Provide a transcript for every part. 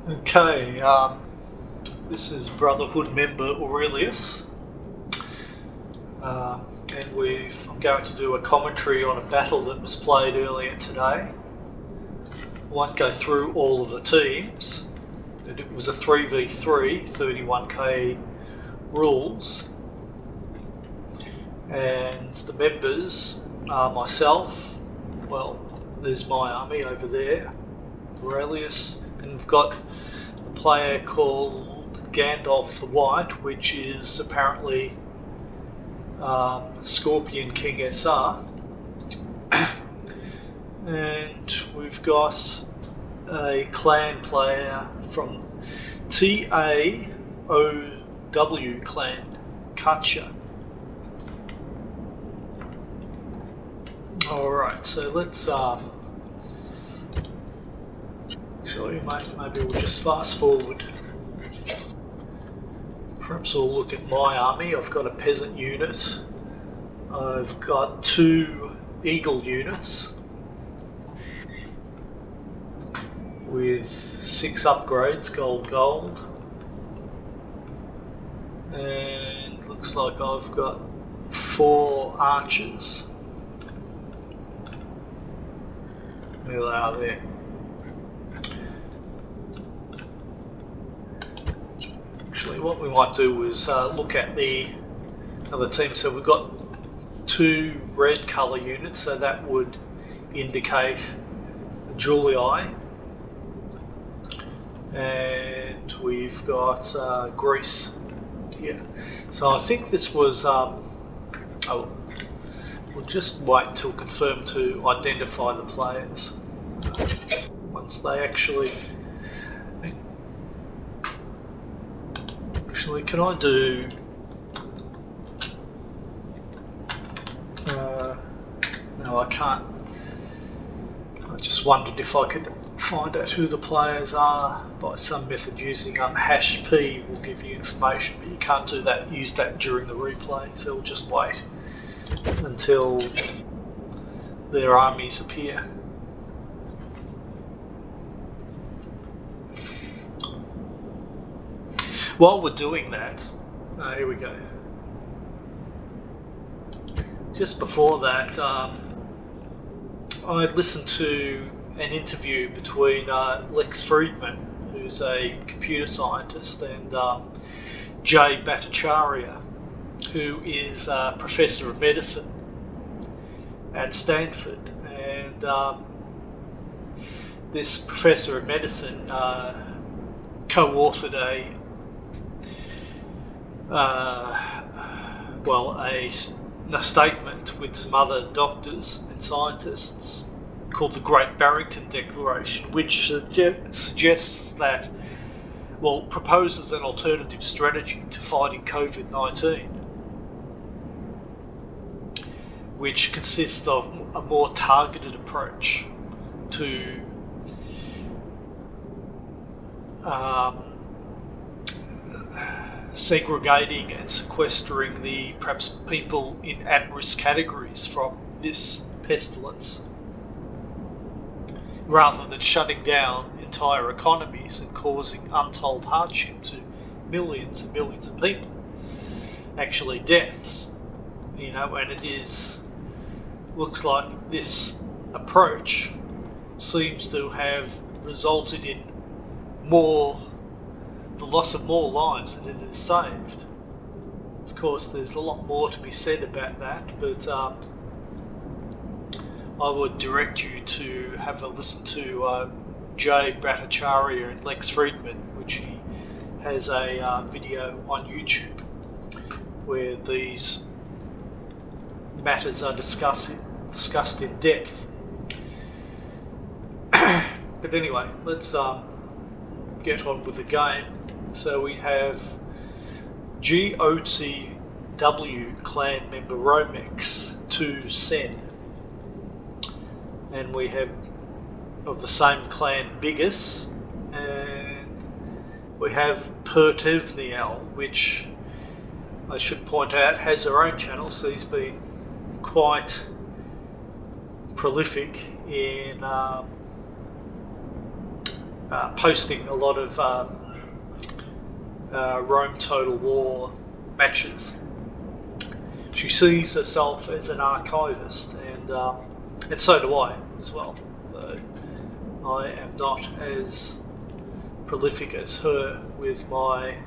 Okay, this is Brotherhood member Aurelius, uh, and I'm going to do a commentary on a battle that was played earlier today. I won't go through all of the teams, but it was a 3v3, 31k rules, and the members are myself, well, there's my army over there, Aurelius, and we've got a player called Gandalf the White, which is apparently Scorpion King SR. And we've got a clan player from TAOW clan, Katya. Alright, so let's actually maybe we'll just fast forward. Perhaps we'll look at my army. I've got a peasant unit. I've got 2 eagle units with 6 upgrades, gold. And looks like I've got 4 archers. There they are there. Actually, what we might do is look at the other team. So we've got 2 red colour units, so that would indicate the Julii. And we've got Greece here. So I think this was, we'll just wait till confirmed to identify the players. Once they actually, can I do, no I can't, I just wondered if I could find out who the players are by some method using #P will give you information, but you can't do that, use that during the replay, so we'll just wait until their armies appear. While we're doing that, here we go. Just before that, I listened to an interview between Lex Friedman, who's a computer scientist, and Jay Bhattacharya, who is a professor of medicine at Stanford. And this professor of medicine co-authored a statement with some other doctors and scientists called the Great Barrington Declaration, which suggests that, well, proposes an alternative strategy to fighting COVID-19, which consists of a more targeted approach to segregating and sequestering the perhaps people in at-risk categories from this pestilence, rather than shutting down entire economies and causing untold hardship to millions and millions of people, actually deaths, and looks like this approach seems to have resulted in the loss of more lives than it has saved. Of course, there's a lot more to be said about that, but I would direct you to have a listen to Jay Bhattacharya and Lex Friedman, which he has a video on YouTube where these matters are discussed in depth. But anyway, let's get on with the game. So we have GOTW clan member Romex to Sen, and we have of the same clan Biggus, and we have Pertevnial, which I should point out has her own channel, so he's been quite prolific in posting a lot of Rome Total War matches. She sees herself as an archivist, and so do I as well. I am not as prolific as her with my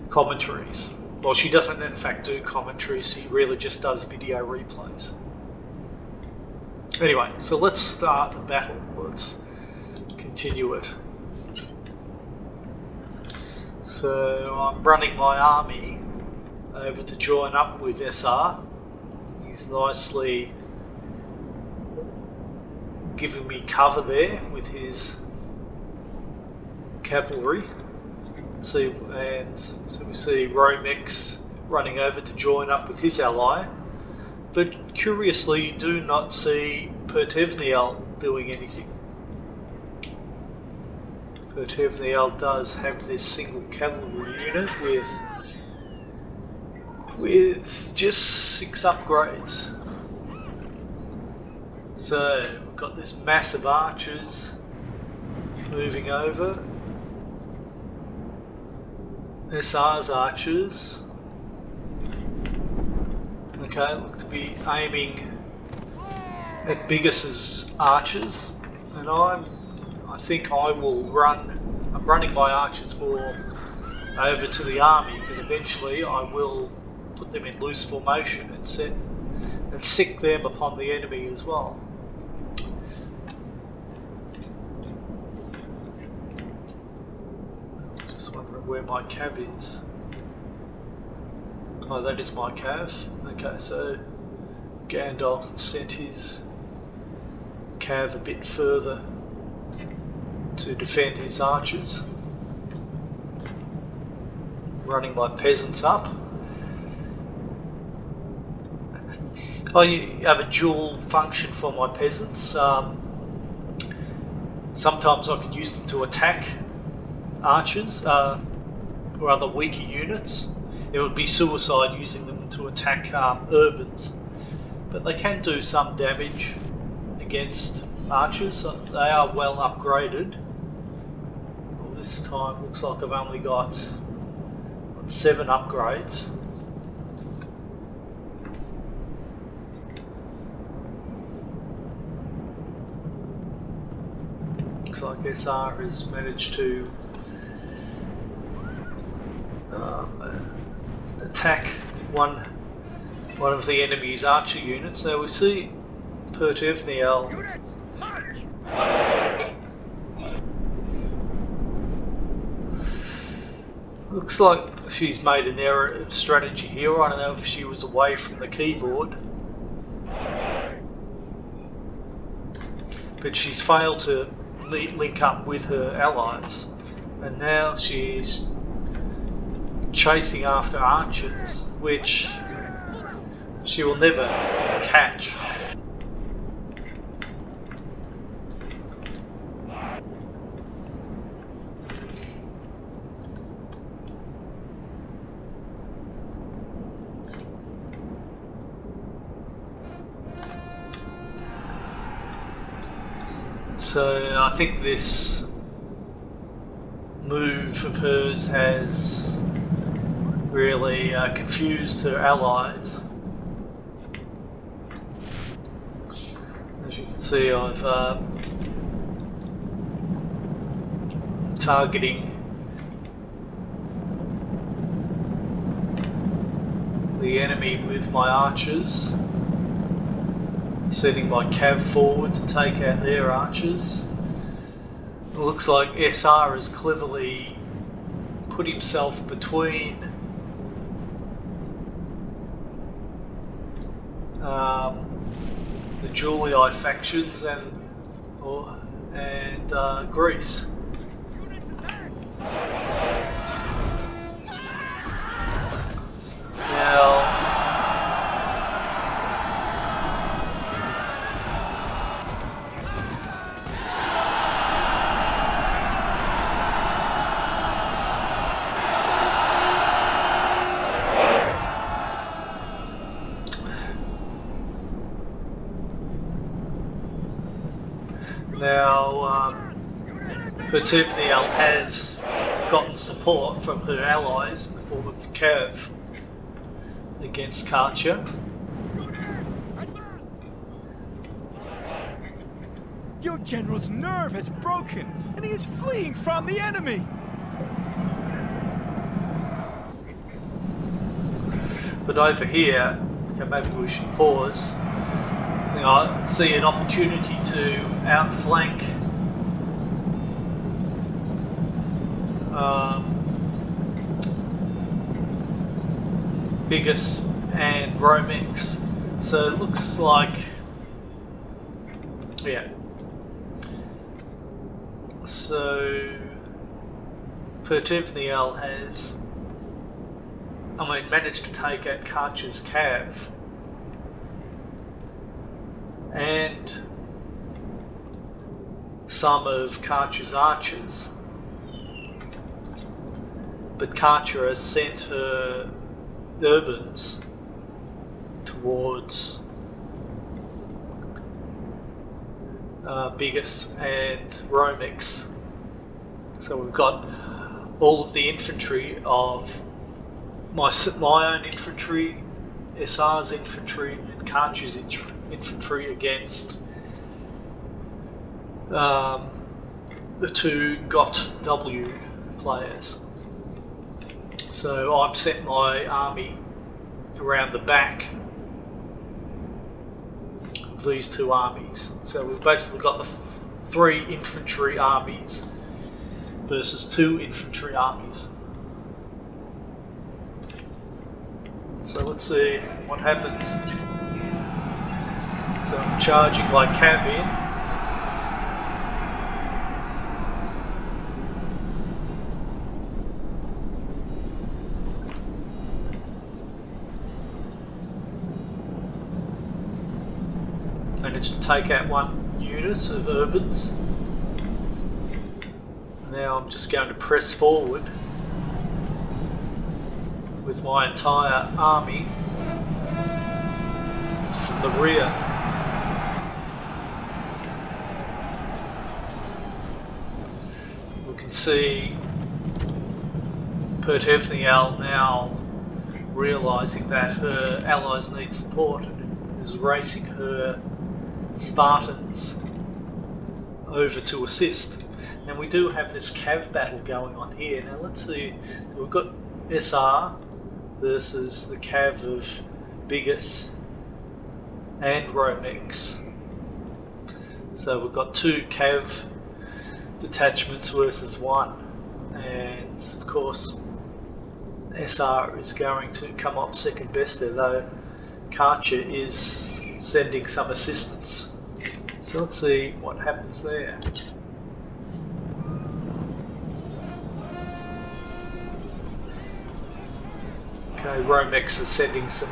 commentaries. Well, she doesn't in fact do commentaries, she really just does video replays. Anyway, so let's start the battle. Let's continue it. So I'm running my army over to join up with SR. He's nicely giving me cover there with his cavalry. So we see Romex running over to join up with his ally, but curiously you do not see Pertevnial doing anything. Pertevnial does have this single cavalry unit with just 6 upgrades. So we've got this massive archers moving over. SR's archers. Okay, look to be aiming at Biggus's archers, and I think I will run. I'm running my archers more over to the army, but eventually I will put them in loose formation and sick them upon the enemy as well. Just wondering where my cav is. Oh, that is my cav. Okay, so Gandalf sent his cav a bit further to defend his archers. Running my peasants up. I have a dual function for my peasants. Sometimes I can use them to attack archers or other weaker units. It would be suicide using them to attack urbans, but they can do some damage against archers. So they are well upgraded. Well, this time looks like I've only got 7 upgrades. Looks like SR has managed to attack one of the enemy's archer units. Now we see Pertevnial looks like she's made an error of strategy here. I don't know if she was away from the keyboard, but she's failed to link up with her allies, and now she's chasing after archers, which she will never catch. So I think this move of hers has really confused her allies. As you can see, I've targeting the enemy with my archers, sending my cav forward to take out their archers. It looks like SR has cleverly put himself between the Julii factions and Greece. Now, Pertevnial has gotten support from her allies in the form of Cav against Katya. Your general's nerve has broken, and he is fleeing from the enemy! But over here, okay, maybe we should pause. I see an opportunity to outflank Biggus and Romex. So it looks like, yeah. So Pertevnial has, managed to take out Katya's Cav and some of Katya's archers, but Katya has sent her urbans towards Biggus and Romex. So we've got all of the infantry of my own infantry, SR's infantry, and Katya's infantry against the two GOT W players. So I've sent my army around the back of these two armies. So we've basically got the three infantry armies versus two infantry armies. So let's see what happens. So I'm charging my cav in. Managed to take out one unit of urbans. Now I'm just going to press forward with my entire army from the rear. We can see Pertevnial now realising that her allies need support and is racing her Spartans over to assist. And we do have this cav battle going on here. Now let's see, so we've got SR versus the cav of Biggus and Romex. So we've got two cav detachments versus one, and of course SR is going to come off second best there, though Katya is sending some assistance. So let's see what happens there. Okay, Romex is sending some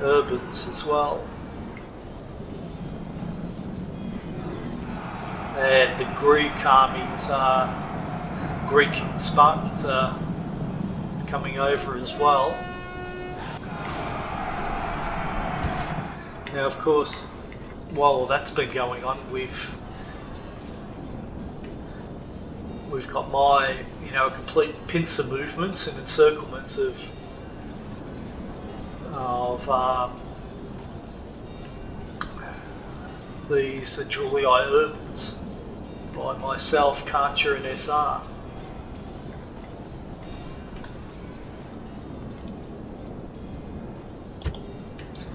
urbans as well. And the Greek armies Greek Spartans are coming over as well. Now, of course, while that's been going on, we've got my, complete pincer movements and encirclements of these Julii urbans by myself, Katya, and SR.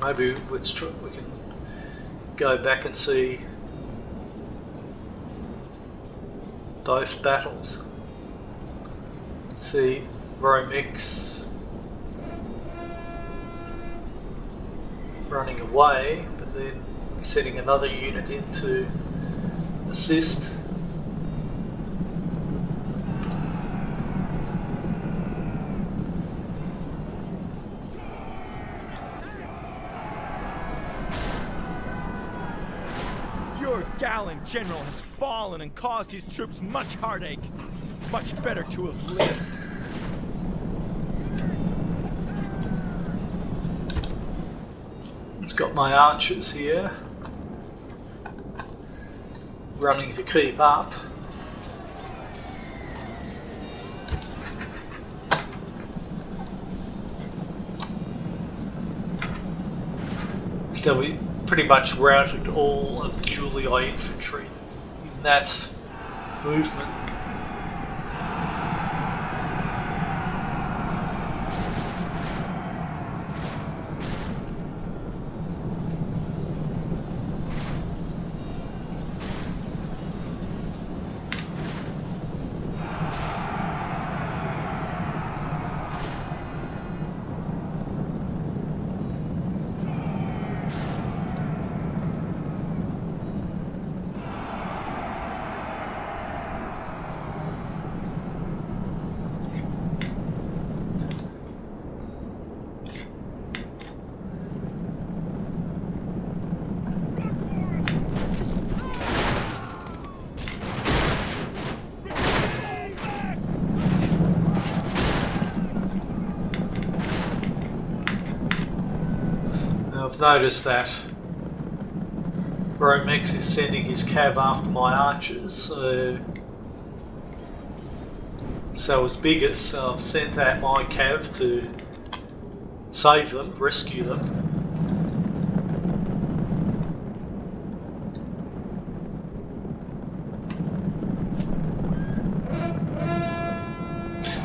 Maybe we can go back and see both battles. See Romex running away, but then sending another unit in to assist. Your gallant general has fallen and caused his troops much heartache. Much better to have lived. I've got my archers here running to keep up. So we pretty much routed all of the Julii infantry in that movement. I've noticed that Romex is sending his cav after my archers, so is Biggus, so I've sent out my cav to save them, rescue them.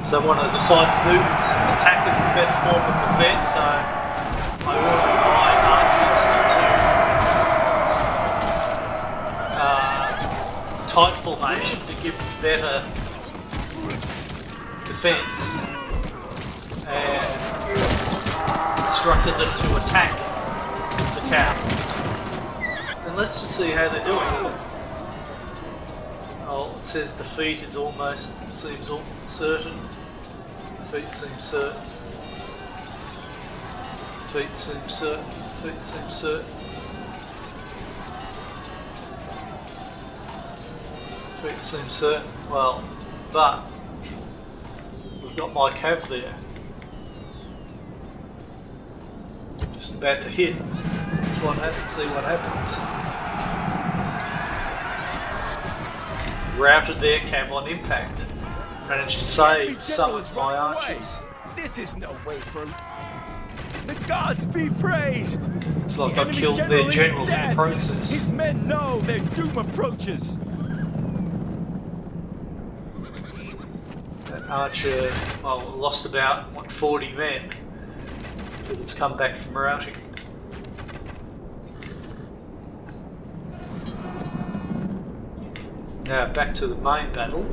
So what I decided to do is attack is the best form of defence, so I ordered my archers into tight formation to give them better defence, and instructed them to attack the cow. And let's just see how they're doing. Oh, it says defeat is almost, seems certain. Defeat seems certain. Defeat seems certain. Defeat seems certain. Defeat seems certain. Well, but we've got my cav there. Just about to hit. Let's see what happens. Routed their cav on impact. Managed to save some of my archers. This is no way for the gods be praised. It's like I killed their general in the process. His men know their doom approaches. That archer, well, lost about 40 men, but it's come back from routing. Now back to the main battle.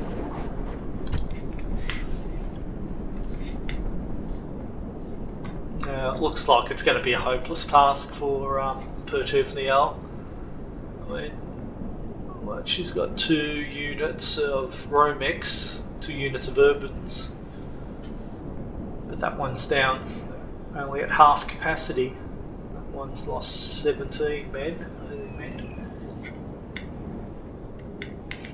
It looks like it's going to be a hopeless task for Pertevnial. I mean, well, she's got 2 units of Romex, 2 units of Urbans, but that one's down only at half capacity. That one's lost 17 men.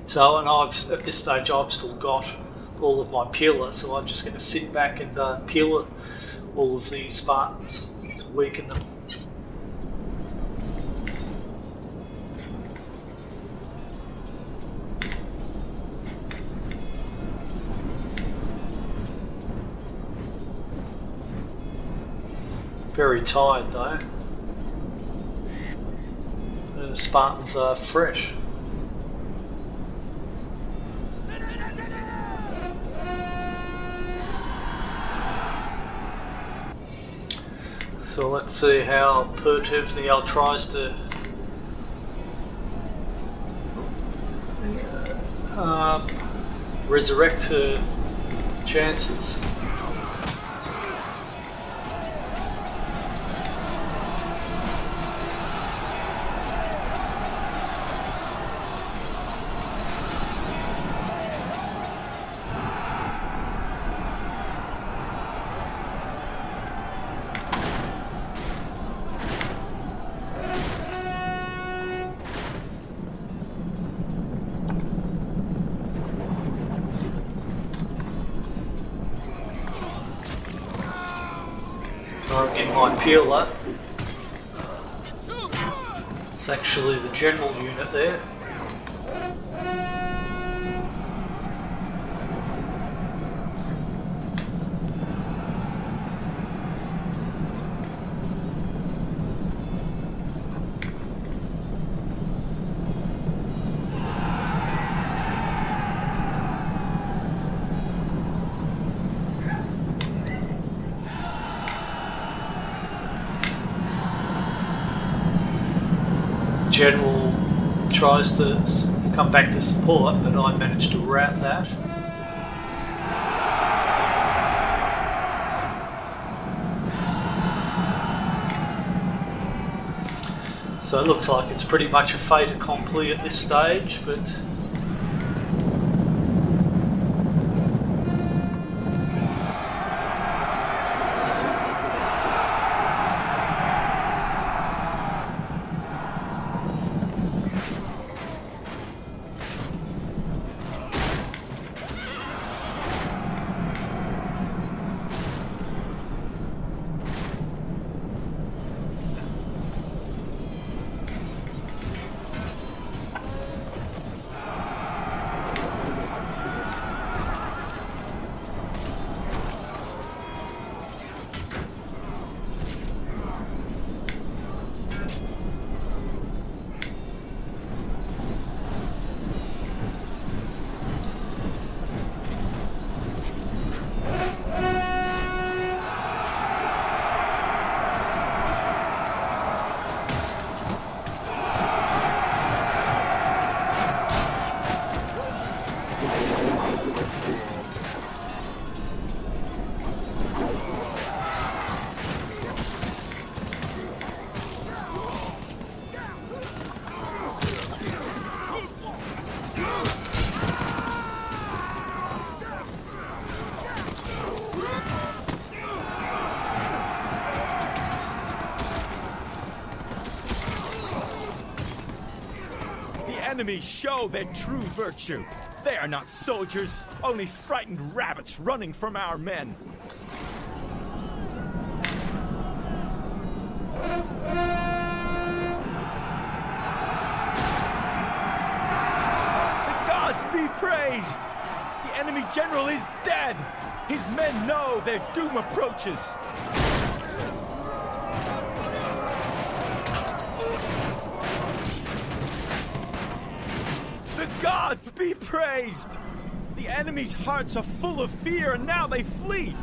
So, and at this stage I've still got all of my pillar, so I'm just going to sit back and pillar all of these Spartans to weaken them. Very tired though. The Spartans are fresh. So let's see how Pertevnial tries to resurrect her chances. In my pillar, it's actually the general unit there. general tries to come back to support, but I managed to rout that. So it looks like it's pretty much a fait accompli at this stage, but Enemies show their true virtue. They are not soldiers, only frightened rabbits running from our men. The gods be praised! The enemy general is dead! His men know their doom approaches. The gods be praised! The enemy's hearts are full of fear, and now they flee!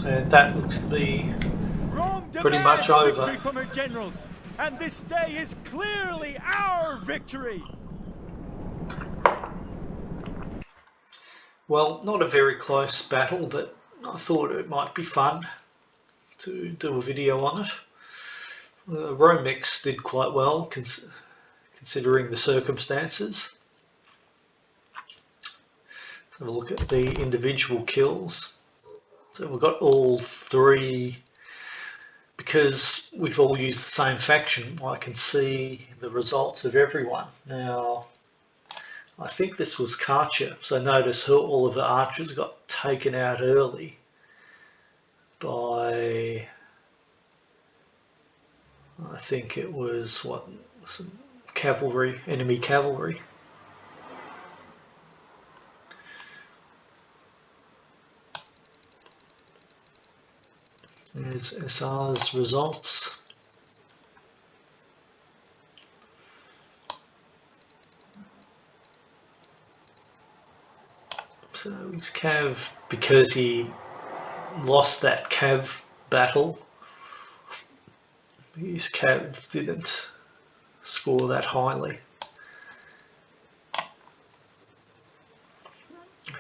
And that looks to be Rome pretty much demands over. victory from her generals, and this day is clearly our victory! Well, not a very close battle, but I thought it might be fun to do a video on it. Romex did quite well considering the circumstances. Let's have a look at the individual kills. So we've got all three. Because we've all used the same faction, I can see the results of everyone. Now, I think this was Katya, so notice all of the archers got taken out early by, I think it was, what, some cavalry, enemy cavalry. There's SR's results. So his Cav, because he lost that Cav battle, his Cav didn't score that highly.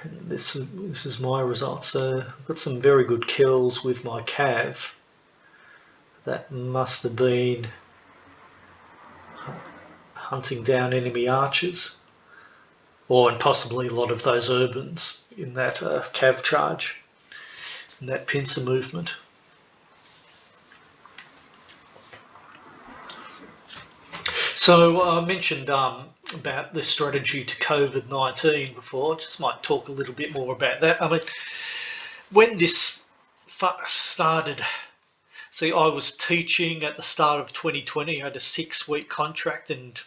And this is my result. So I've got some very good kills with my Cav. That must have been hunting down enemy archers, and possibly a lot of those urbans in that Cav charge, in that pincer movement. So I mentioned about the strategy to COVID-19 before. I just might talk a little bit more about that. I mean, when this started, see, I was teaching at the start of 2020. I had a 6-week contract, and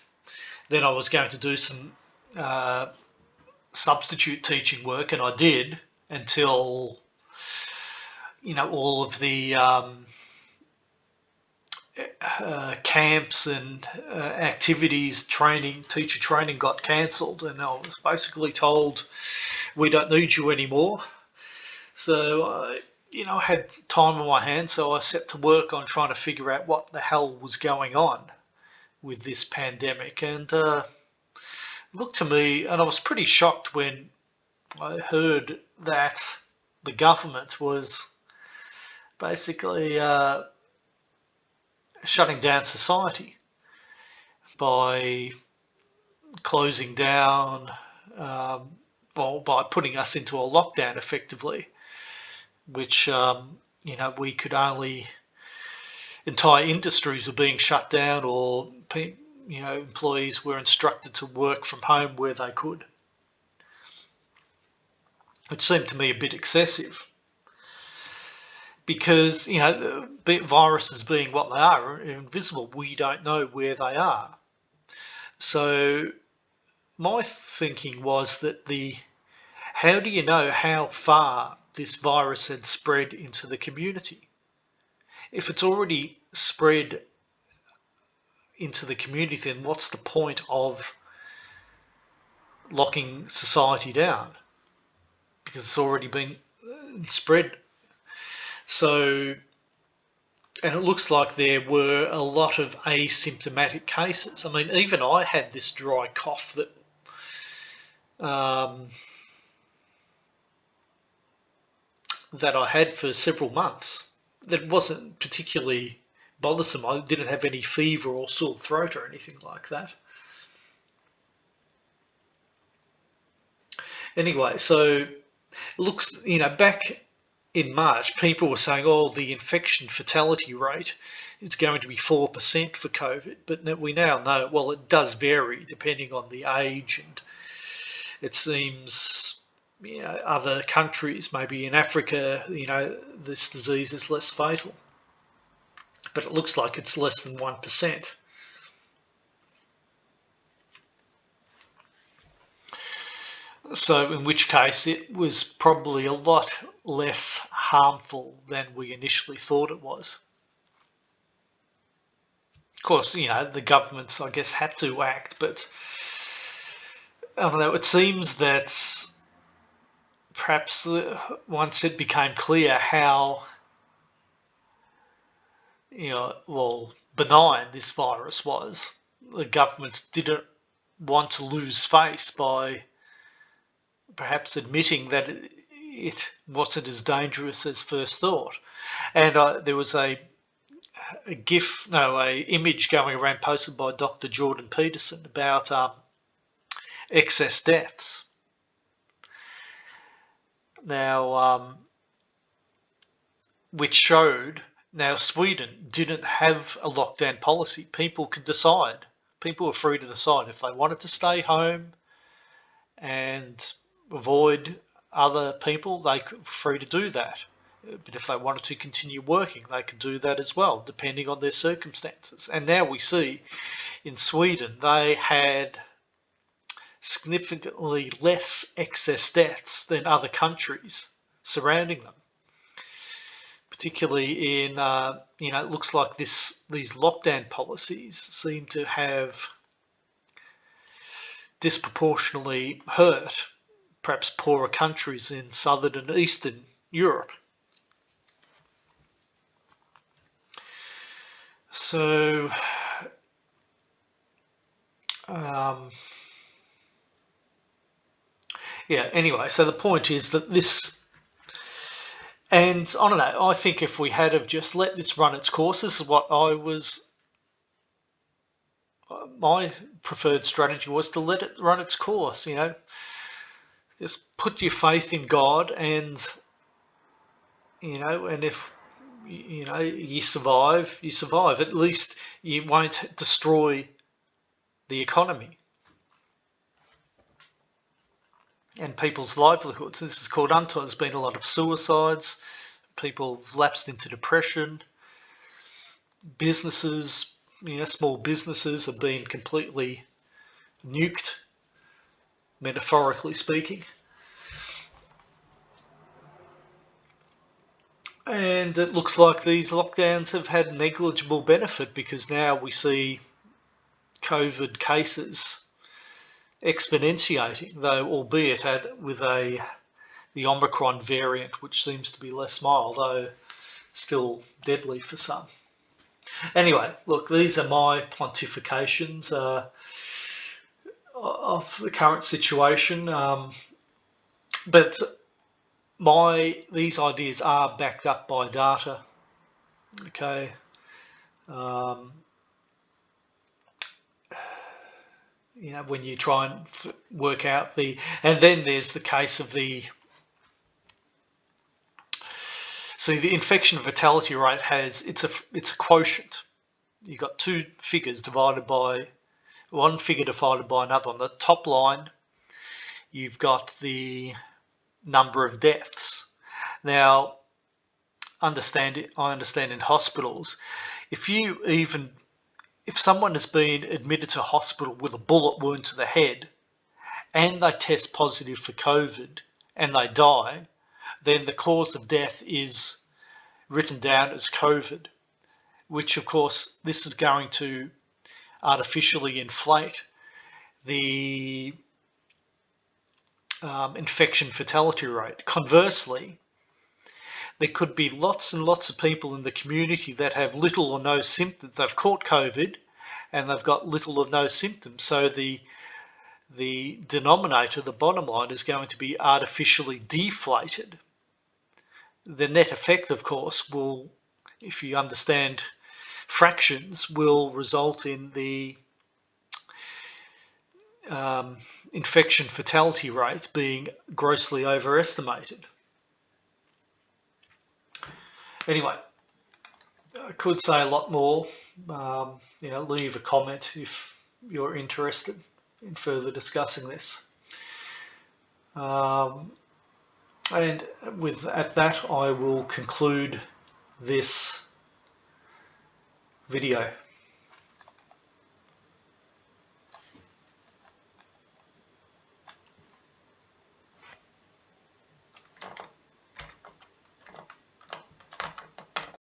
then I was going to do some substitute teaching work, and I did until, all of the camps and activities, teacher training got cancelled, and I was basically told, we don't need you anymore. So I had time on my hands, so I set to work on trying to figure out what the hell was going on with this pandemic. And looked to me, and I was pretty shocked when I heard that the government was basically shutting down society by closing down, by putting us into a lockdown effectively, which we could only, entire industries were being shut down, or employees were instructed to work from home where they could. It seemed to me a bit excessive, because viruses being what they are invisible, we don't know where they are. So my thinking was that how do you know how far this virus had spread into the community? If it's already spread into the community, then what's the point of locking society down? Because it's already been spread. So, and it looks like there were a lot of asymptomatic cases. I mean, even I had this dry cough that that I had for several months. That wasn't particularly bothersome. I didn't have any fever or sore throat or anything like that. Anyway, so it looks, back in March, people were saying, oh, the infection fatality rate is going to be 4% for COVID. But we now know, well, it does vary depending on the age, and it seems, other countries, maybe in Africa, this disease is less fatal. But it looks like it's less than 1%. So in which case it was probably a lot less harmful than we initially thought it was. Of course, the governments, I guess, had to act, but I don't know, it seems that perhaps once it became clear how benign this virus was, the governments didn't want to lose face by perhaps admitting that it wasn't as dangerous as first thought. And there was a image going around posted by Dr. Jordan Peterson about excess deaths. Now, which showed Sweden didn't have a lockdown policy. People could decide. People were free to decide if they wanted to stay home and avoid other people. They were free to do that. But if they wanted to continue working, they could do that as well, depending on their circumstances. And now we see in Sweden, they had significantly less excess deaths than other countries surrounding them. Particularly in, it looks like these lockdown policies seem to have disproportionately hurt perhaps poorer countries in southern and eastern Europe. So, anyway, so the point is that this, and I don't know, I think if we had have just let this run its course, this is what my preferred strategy was, to let it run its course, just put your faith in God, and, and if, you survive, you survive. At least you won't destroy the economy and people's livelihoods. This is called untold. There's been a lot of suicides. People have lapsed into depression. Businesses, small businesses have been completely nuked, metaphorically speaking. And it looks like these lockdowns have had negligible benefit, because now we see COVID cases exponentiating, though albeit with the Omicron variant, which seems to be less mild, though still deadly for some. Anyway, look, these are my pontifications of the current situation, but these ideas are backed up by data. Okay. When you try and work out and then there's the case of the infection fatality rate it's a quotient. You've got two figures divided by one figure divided by another. On the top line, you've got the number of deaths. Now, I understand in hospitals, if someone has been admitted to hospital with a bullet wound to the head and they test positive for COVID and they die, then the cause of death is written down as COVID, which of course this is going to artificially inflate the infection fatality rate. Conversely, there could be lots and lots of people in the community that have little or no symptoms. They've caught COVID and they've got little or no symptoms. So the denominator, the bottom line, is going to be artificially deflated. The net effect, of course, will, if you understand fractions, will result in the infection fatality rate being grossly overestimated. Anyway, I could say a lot more. Leave a comment if you're interested in further discussing this. And at that, I will conclude this video.